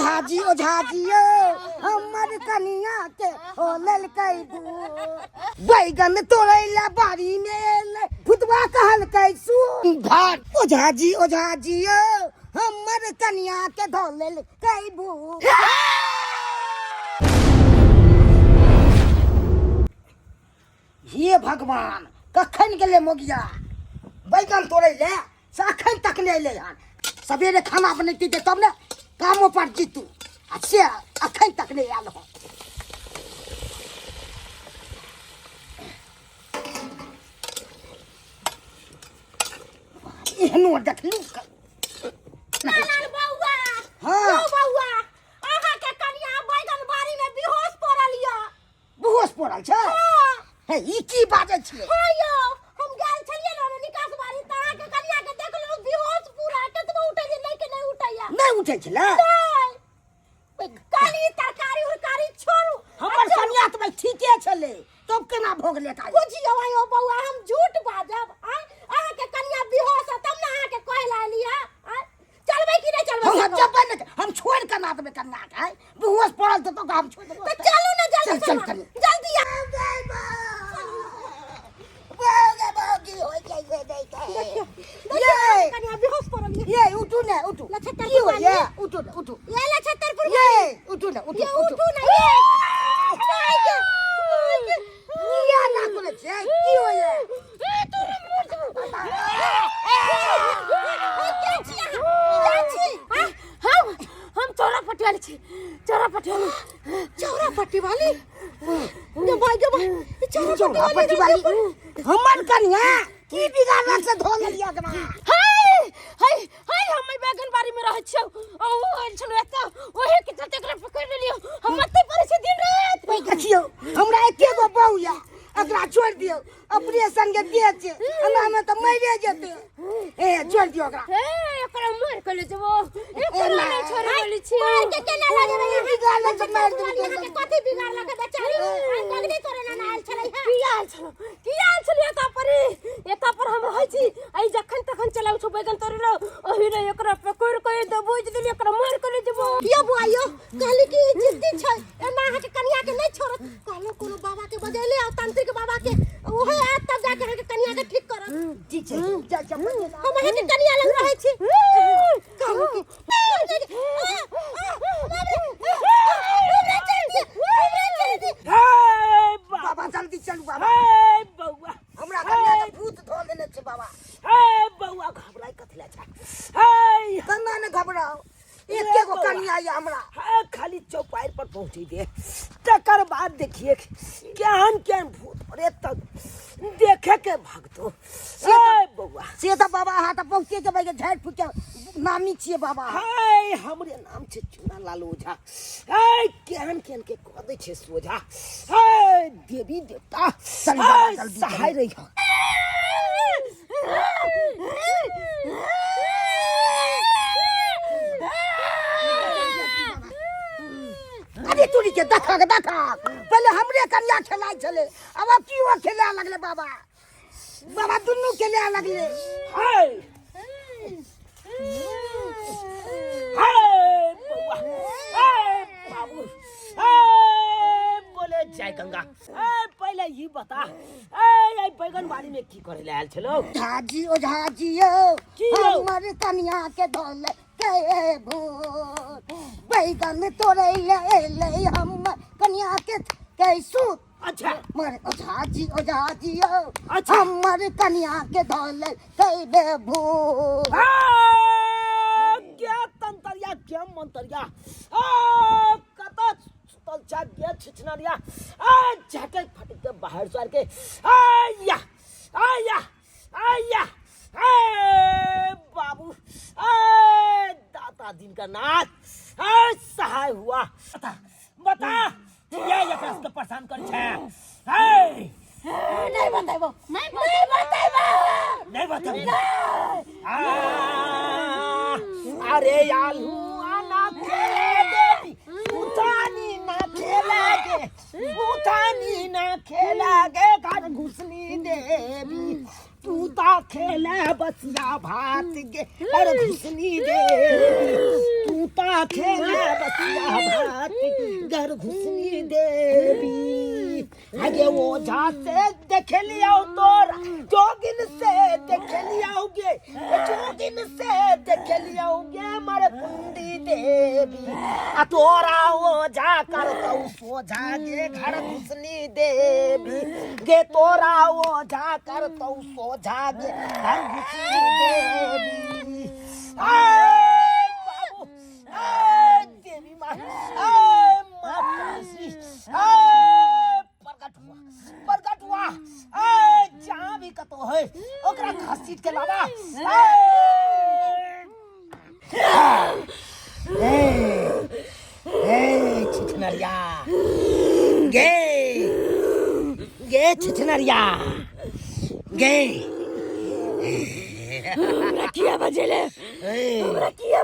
ओझाजी ओझाजियो हमर कनिया के हो ललकै बैगन तोड़ैला बाड़ी में फुतवा कहलकै सु भात ओझाजी ओझाजियो हमर कनिया के धो ललकै हे भगवान कखन गेले मोगिया बैगन तोड़ै ले से अखन तक नहीं अयलै हन सवेरे खाना बनैती तब ने कामो पर जीतू आ से अखन तक नहीं आयल हो एहनो देखलू बौआ हाँ बौआ अहाँ के कनिया बैगन बाड़ी में बेहोश पड़ल य बेहोश पड़ल छै हे ई की बाजै छियै हां यौ हम गेल छलियै न निकास बाड़ी त अहाँ के कनिया के देखलौ बेहोश पूरा कतबो उठै जे नहीं उठैया नहीं उठै छलै काली तरकारी उरकारी छोड़ू हमर कनिया त ठीके छलै तब केना भोगले का बुझियौ आयो बौआ हम झूठ बाजब अहाँ के कनिया बेहोश है तब न अहाँ के कहला लिया चलबै कि नहीं चलबै हम जबै न हम छोड़ के ना देबै कन्या के बेहोश पड़ल त हम छोड़ देबै त चलू न जल्दी चल जल्दी कनिया बेहोश पड़ल ये उठू ने उठू लछतर की हो ये उठू उठू ये लछतर ये उठू ने उठू उठू न ये ना करे छै की हो ये हम चोरा पटियाली छी चोरा पट्टी वाली चोरा पट्टी वाली हमर कन्या की बिगाड़ला से धो लिया कना हाय हम बैगन बाड़ी में रहै छियौ ओ छलो एता ओहे के चलते एकरा पकड़ लेलियो हम मते पड़े छै दिन रात देखियो हमरा एके गो बहू या एकरा छोड़ दियो अपने संगे बेच हमरा में त मरे जेते ए छोड़ दियो एकरा एकरा मार के ले जबो एकरा नहीं छोड़े वाली छी के केना लागे बिगाड़ला से मार दे कथि बिगाड़ला के बेचारी लगने तोरे ना आयल छलै की आयल छलै एता पर हम रहै छी आई जखन तखन चलाउ छ बैगन तोड़लो ओहि रे एकरा पकड़ के दे बुझ देली एकरा मार के ले जबो किया बुआइयो कहली की जिद्दी छै एना अहाँ के कनिया के नहीं छोड़त कहलो कोनो बाबा के बजेले आ तांत्रिक बाबा के ओहे आ तब जाके के कनिया के ठीक करत ठीक छै जा हम अहाँ के कनिया लग रहै छी कहलो की बाबा जल्दी चलू बाबा बौआ हमरा कन्या के भूत धो लेने छै बाबा बौआ घबराई कथला छै कन्ना ने घबराओ एके गो कन्या या हमरा खाली चौपाई पर पहुंची दे तकर बाद देखिए केहन भूत पड़े तक देखे के भगतो बौआ से त बाबा हां त पहुंचे जेबै के झाड़ फूट नामी छियै बाबा हमरे नाम छै चूना लाल ओझा केहन के कह दै छै सोझा देवी देवता सहाय रही अरे तूरी के देखा पहले हमरे कन्या खेलाइ छले अब की वो खेले लगले बाबा दुन्नु खेले लगले बौआ बाबू बोले जय गंगा पहले ये बता बैगन बाड़ी में की करे ले आयल छलो ओझाजियो हमर कन्या के धोल के भूत बैगन तोड़ै ले हम कन्या के कैसू अच्छा मर ओझाजियो हमर कन्या के धोल के भूत क्या तंतरिया क्या मंतरिया कता सुतल चा गे छिछनरिया जाके फट के बाहर सर के आया बाबू दाता दिन का नाथ सहाय हुआ बता ये एकरा से परेशान कर छै नहीं बताइबो अरे आलू आना खेले उतानी ना खेलागे घर घुसली देवी तू ता खेले बसिया भात गे घर घुसली देवी तू ता खेले घर घुसनी देवी आगे वो जा से देख लिया तोरा जोगिन से देख लियाओगे जोगिन से देख लियाओगे मारे कुंडी देवी आ तोरा वो जा कर तो सो जागे घर घुसनी देवी गे तोरा वो जा कर तो सो जागे घर घुसनी देवी बाबू देवी माँ प्रकट हुआ जहाँ भी कतो है ओकरा घसीट के लावा छिछनरिया गे छिछनरिया गे किया बजेले तोरा किया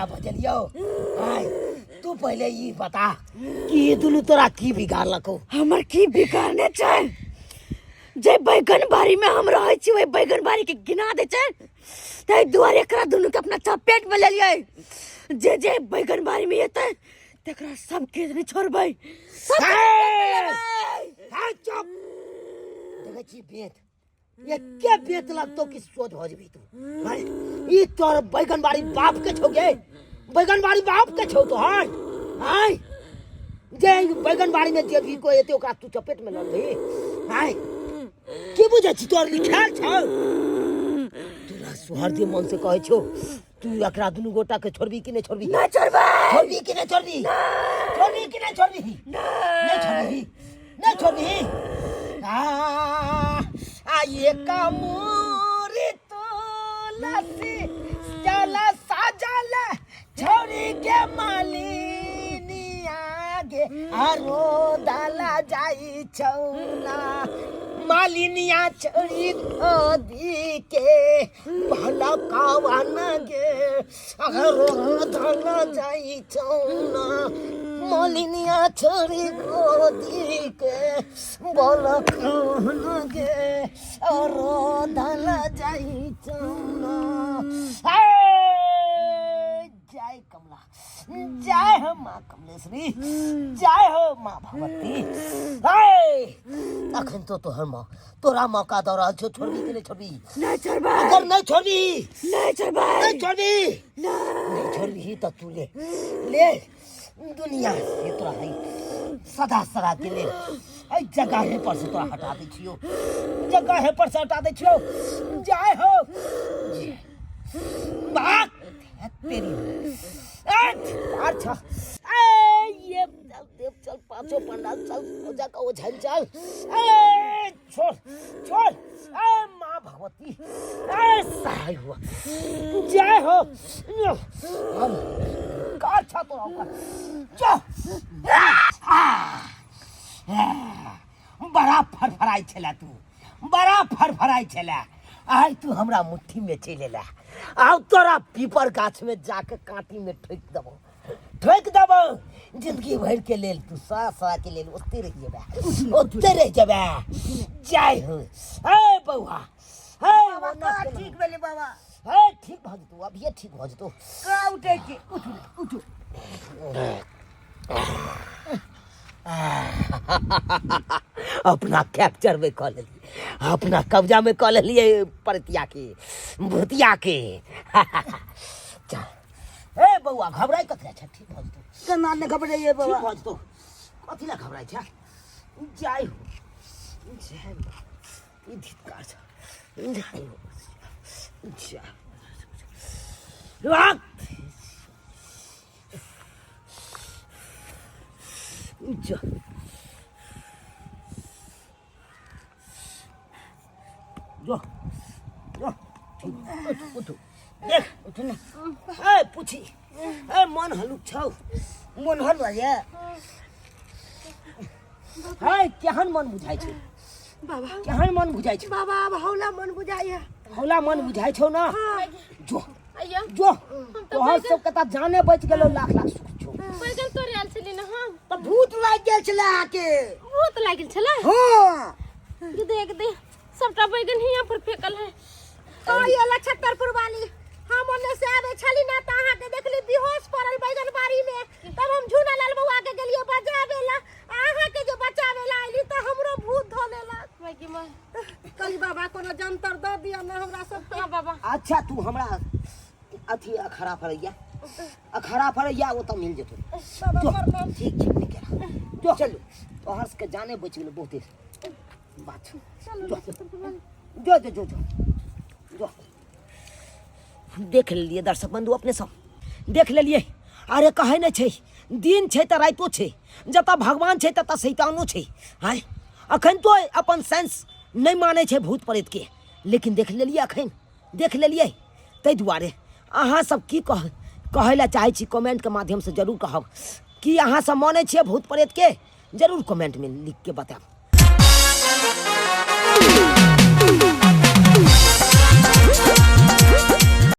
बजलियो आय तू पहले ये बता कि ये दुनु तोरा की बिगाड़ लको हमर की बिगाड़ने छै जे बैगन बाड़ी में हम रहै छी ओइ बैगन बाड़ी के गिना दे छै तै दुआरे एकरा दुनु के अपना चपेट में ले लियै जे जे बैगन बाड़ी में एतै तकरा सब के नहीं छोड़बै चुप देखै छी बेत ये क्या बेत लगतो कि सोच हो जबी तू हाय ई तोर बैगन बाड़ी बाप के छोगे बैगन बाड़ी बाप के छौ तो हाय जे बैगन बाड़ी में जे भी को एते ओकरा तू चपेट में ल ली हाय की बुझै छी तोर लिखाल छौ तोरा सुहार्दी मन से कहै छौ तू एकरा दुनु गोटा के छोड़बी कि नहीं छोड़बी नहीं छोड़बै छोड़बी कि नहीं छोड़बी छोड़बी कि नहीं छोड़बी नहीं छोड़बी ये कमूरी तुलसी जल साजल छोड़ी के मालिनी आगे आरो डाला जाई छौना मालिनिया छोड़ी खोदी के भला कावन गे आरो डाला जाई छौना मालिनिया छोड़ी खोदी के बोला कावन गे आरो डाला जाई छौना जय कमला जय हो माँ कमलेश्वरी जय हो माँ भगवती अखन तो तोहर माँ तोरा मौका दो रहा छो छोड़बी कि नहीं छोड़बी नहीं छोड़बै अगर नहीं छोड़बी नहीं छोड़बै नहीं छोड़बी नहीं छोड़बी तो तू ले दुनिया से तोरा है सदा सदा के ले ऐ जगह पर से तोरा हटा दै छियो जगह पर से हटा दै छियो जय हो बात तेरी अच्छा ये देव चल पांचों पंडाल चल पूजा का वो झल चल छोड़ माँ भगवती सहाय हुआ जय हो हम का अच्छा तो बड़ा फरफराई छला तू बड़ा फरफराई छला आई तू हमरा मुट्ठी में चले ला आउ तोरा पीपर गाछ में जाके कांटी में ठोक दबो जिंदगी भर के लेल तू सा के लेल ओते रह जेबे जय हो ए बौआ हे बाबा ठीक भेले बाबा हे ठीक भ जतौ अभी ठीक भ जतौ का उठे छी उठू अपना कैप्चर में कर लेली अपना कब्जा में कर लेलिए परतिया के भूतिया के चल ए बौआ घबराई कथि छै ठीक भ जतौ केना ने घबराइए बाबा ठीक भ जतौ कथि ला घबराई छै जय हो जय ई धिक्कार छ जय हो जय जो उठो देख उठो ना ए पूछी ए मन हलुक छौ मन हल भए है केहन मन बुझाइ छै बाबा केहन मन बुझाइ छै बाबा अब हौला मन बुझाइए हौला मन बुझाइ छौ ना जो अइया जो तोहर सब कता जाने बच गेलो लाख सुख छौ बैगन तोरे आयल छली ना हम त भूत लाग गेल छले आके भूत लागल छले हां देख दे सबटा बैगन हियां पर फेकल है ये 76 वाली हम ओने से आवे छली ना त अहाँ के देखली बेहोश पड़ल बैगन बाड़ी अच्छा तू हमरा अथी अखाड़ा फरैया वो तो मिल जेतो ठीक ठीक निकल जो चलो तो हंस के जाने बच गेल बहुते बात जो जो जो जो जो देख लेलिए दर्शक बंधु अपने सब देख लेलिए अरे कहे नहीं छे दिन छे त रातो छे जता भगवान छे तता शैतानो छे हाय अखन तो अपन सेंस नहीं माने छे भूत प्रेत के लेकिन देख लेलिए अखन देख लेलिए तै दुआरे अहाँ सब की कहै ला चाहे छी कमेंट के माध्यम से जरूर कहब कि अहाँ सब माने छिए भूत प्रेत के जरूर कमेंट में लिख के बताएब।